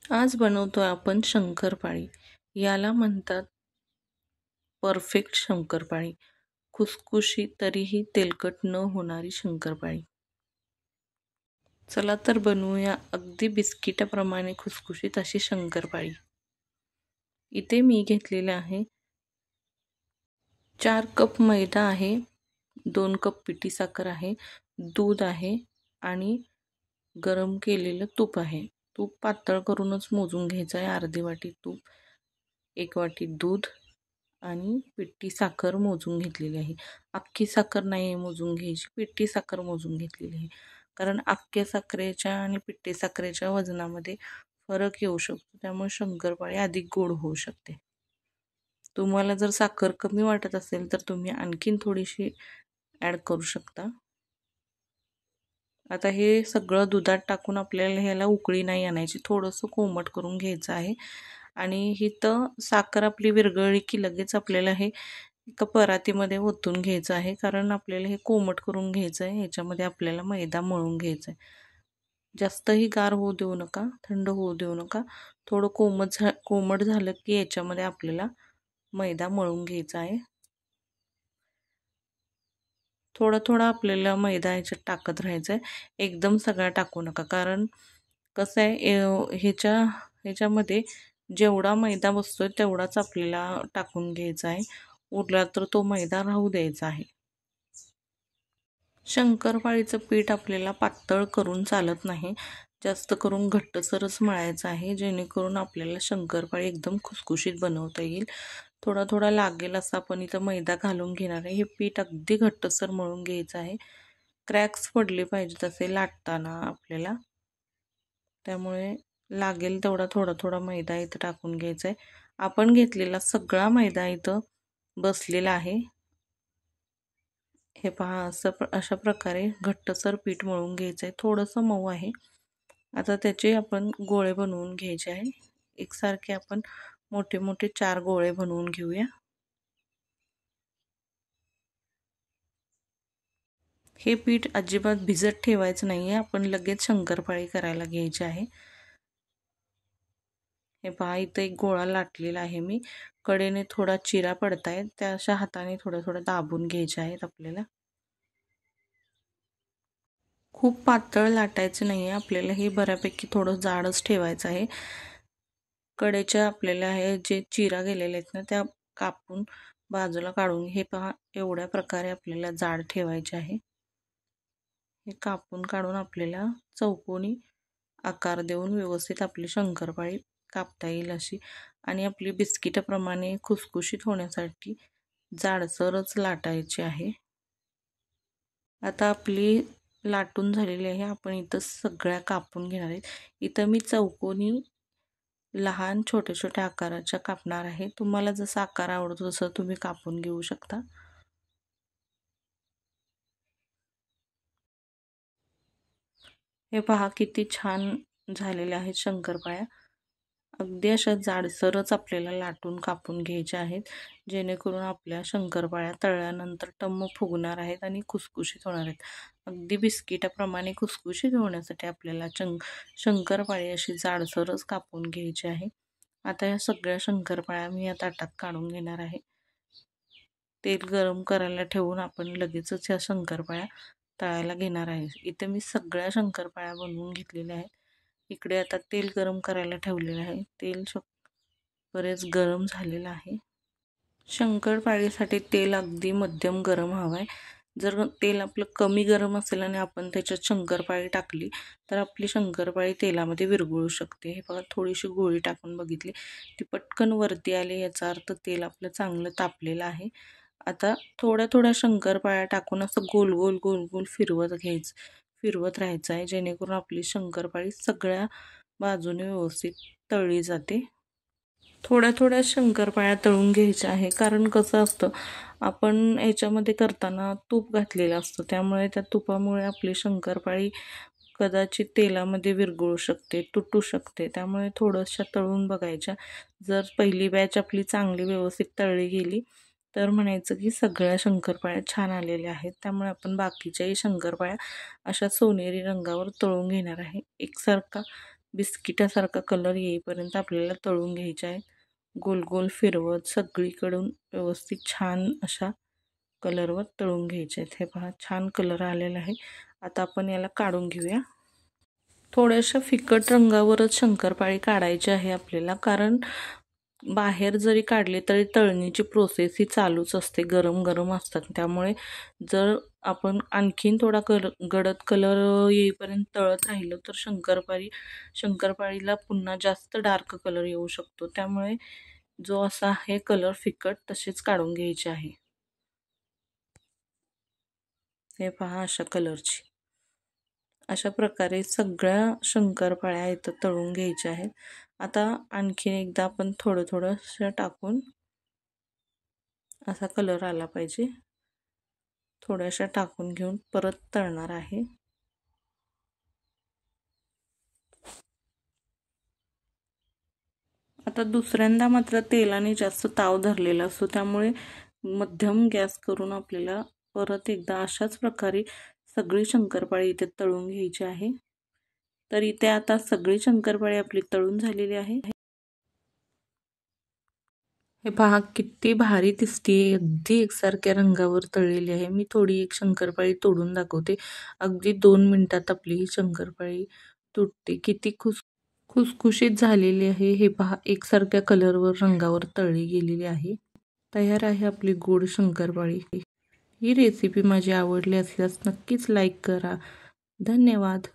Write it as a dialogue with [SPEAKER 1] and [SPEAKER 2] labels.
[SPEAKER 1] आज बनवतोय आपण शंकरपाळी. याला म्हणतात परफेक्ट शंकरपाळी. खुसखुशीत तरीही तेलकट न होणारी शंकरपाळी. चला तर बनवूया अगदी बिस्किटाप्रमाणे खुसखुशीत अशी शंकरपाळी. इथे मी घेतलेले आहे 4 कप मैदा आहे, 2 कप पिठी साखर आहे, दूध आहे आणि गरम केलेलं तूप आहे. तूप पातळ करूनच मोजून घ्यायचं आहे. अर्धी वाटी तूप, 1 वाटी दूध आणि पिठी साखर मोजून घेतलेली आहे. अख्खी साखर नाही मोजून घ्यायची, पिठी साखर मोजून घेतलेली आहे. कारण अख्ख्या साखरेच्या आणि पिठी साखरेच्या वजनामध्ये फरक येऊ शकतो. त्यामुळे शंकरपाळी अधिक गोड होऊ शकते. तुम्हाला जर साखर कमी वाटत असेल तर तुम्ही आणखीन थोडीशी ॲड करू शकता. आता हे सगळं दुधात टाकून आपल्याला ह्याला उकळी नाही आणायची, थोडंसं कोमट करून घ्यायचं आहे. आणि इथं साखर आपली विरघळली की लगेच आपल्याला हे एका परातीमध्ये ओतून घ्यायचं आहे, कारण आपल्याला हे कोमट करून घ्यायचं आहे. ह्याच्यामध्ये आपल्याला मैदा मळून घ्यायचा आहे. जास्तही गार होऊ देऊ नका, थंड होऊ देऊ नका. थोडं कोमट झालं की याच्यामध्ये आपल्याला मैदा मळून घ्यायचा आहे. थोडा थोडा आपल्याला मैदा ह्याच्यात टाकत राहायचं आहे. एकदम सगळा टाकू नका, कारण कसं आहे ह्याच्यामध्ये जेवढा मैदा बसतोय तेवढाच आपल्याला टाकून घ्यायचा आहे. उरला तर तो मैदा राहू द्यायचा आहे. शंकरपाळीचं पीठ आपल्याला पातळ करून चालत नाही, जास्त करून घट्टसरच मळायचं आहे, जेणेकरून आपल्याला शंकरपाळी एकदम खुसखुशीत बनवता येईल. थोडा थोडा लागेल असं आपण इथं मैदा घालून घेणार आहे. हे पीठ अगदी घट्टसर मळून घ्यायचं आहे. क्रॅक्स पडले पाहिजेत असे लाटताना आपल्याला, त्यामुळे लागेल तेवढा थोडा थोडा मैदा इथं टाकून घ्यायचा आहे. आपण घेतलेला सगळा मैदा इथं बसलेला आहे. हे पहा, अशा प्रकारे घट्टसर पीठ मळून घ्यायचं आहे. थोडंसं मऊ आहे. आता त्याचे आपण गोळे बनवून घ्यायचे आहे. एकसारखे आपण मोठे मोठे 4 गोळे बनवून घेऊया. हे पीठ अजिबात भिजत ठेवायचं नाही आहे, आपण लगेच शंकरपाळी करायला घ्यायची आहे. हे पहा, इथं एक गोळा लाटलेला आहे मी. कडेने थोडा चिरा पडताय, त्या अशा हाताने थोडं थोडं दाबून घ्यायचे आहेत आपल्याला. खूप पातळ लाटायचं नाही आहे आपल्याला, हे बऱ्यापैकी थोडं जाडच ठेवायचं आहे. कडेच्या आपल्याला हे जे चिरा गेलेले आहेत ना, त्या कापून बाजूला काढून, हे पहा एवढ्या प्रकारे आपल्याला जाड ठेवायचे आहे. हे कापून काढून आपल्याला चौकोनी आकार देऊन व्यवस्थित आपली शंकरपाळी कापता येईल अशी, आणि आपली बिस्किटाप्रमाणे खुसखुशीत होण्यासाठी जाडसरच लाटायची आहे. आता आपली लाटून झालेली आहे. आपण इथं सगळ्या कापून घेणार आहेत. इथं मी चौकोनी लहान छोट्या छोट्या आकाराच्या कापणार आहे. तुम्हाला जसा आकार आवडतो तसं तुम्ही कापून घेऊ शकता. हे पहा किती छान झालेले आहेत शंकरपाळ्या. अगदी अशा जाडसरच आपल्याला लाटून कापून घ्यायच्या आहेत, जेणेकरून आपल्या शंकरपाळ्या तळल्यानंतर टम्म फुगणार आहेत आणि खुसखुशीत होणार आहेत. अगदी बिस्किटाप्रमाणे खुसखुशीत होण्यासाठी आपल्याला शंकरपाळी अशी जाडसरच कापून घ्यायची आहे. आता या सगळ्या शंकरपाळ्या मी या ताटात काढून घेणार आहे. तेल गरम करायला ठेवून आपण लगेचच या शंकरपाळ्या तळायला घेणार आहे. इथे मी सगळ्या शंकरपाळ्या बनवून घेतलेल्या आहेत. इकडे आता तेल गरम करायला ठेवलेलं आहे. तेल बरेच गरम झालेलं आहे. शंकरपाळीसाठी तेल अगदी मध्यम गरम हवं आहे. जर तेल आपलं कमी गरम असेल आणि आपण त्याच्यात शंकरपाळी टाकली तर आपली शंकरपाळी तेलामध्ये विरघळू शकते. हे बघा, थोडीशी गोळी टाकून बघितली, ती पटकन वरती आली, याचा अर्थ तेल आपलं चांगलं तापलेलं आहे. आता थोड्या थोड्या शंकरपाळ्या टाकून असं गोल गोल गोल गोल फिरवत राहायचं आहे, जेणेकरून आपली शंकरपाळी सगळ्या बाजूने व्यवस्थित तळली जाते. थोड्या थोड्या शंकरपाळ्या तळून घ्यायच्या आहे, कारण कसं असतं, आपण याच्यामध्ये करताना तूप घातलेलं असतं, त्यामुळे त्या तुपामुळे आपली शंकरपाळी कदाचित तेलामध्ये विरघळू शकते, तुटू शकते. त्यामुळे थोड्याशा तळून बघायच्या. जर पहिली बॅच आपली चांगली व्यवस्थित तळली गेली तर म्हणायचं की सगळ्या शंकरपाळ्या छान आलेल्या आहेत. त्यामुळे आपण बाकीच्याही शंकरपाळ्या अशा सोनेरी रंगावर तळून घेणार आहे. एकसारखा बिस्किटासारखा कलर येईपर्यंत आपल्याला तळून घ्यायचे आहे. गोल गोल फिरवत सगळीकडून व्यवस्थित छान अशा कलरवर तळून घ्यायचे आहेत. हे पहा छान कलर आलेला आहे. आता आपण याला काढून घेऊया. थोड्याशा फिकट रंगावरच शंकरपाळी काढायची आहे आपल्याला, कारण बाहेर जरी काढले तरी तळणीची प्रोसेस ही चालूच असते, गरम गरम असतात. त्यामुळे जर आपण आणखीन थोडा गडद कलर येईपर्यंत तळत राहिलो तर शंकरपाळीला पुन्हा जास्त डार्क कलर येऊ शकतो. त्यामुळे जो असा आहे कलर फिकट तसेच काढून घ्यायचे आहे. हे पहा अशा कलरची. अशा प्रकारे सगळ्या शंकरपाळ्या इथं तळून घ्यायच्या आहेत. आता आणखीन एकदा आपण थोडं टाकून असा कलर आला पाहिजे, थोड्याशा टाकून घेऊन परत तळणार आहे. आता दुसऱ्यांदा मात्र तेलाने जास्त ताव धरलेला असतो, त्यामुळे मध्यम गॅस करून आपल्याला परत एकदा अशाच प्रकारे सगळी शंकरपाळी इथे तळून घ्यायची आहे. तर इथे आता सगळी शंकरपाळी आपली तळून झालेली आहे. हे पहा किती भारी दिसतीये, अगदी एकसारख्या रंगावर तळलेली आहे. मी थोडी एक शंकरपाळी तोडून दाखवते. अगदी 2 मिनिटात आपली ही शंकरपाळी तुटते. किती खुसखुशीत झालेली आहे. हे पहा एकसारख्या कलरवर रंगावर तळली गेलेली आहे. तयार आहे आपली गोड शंकरपाळी. ही रेसिपी माझी आवडली असल्यास नक्कीच लाईक करा. धन्यवाद.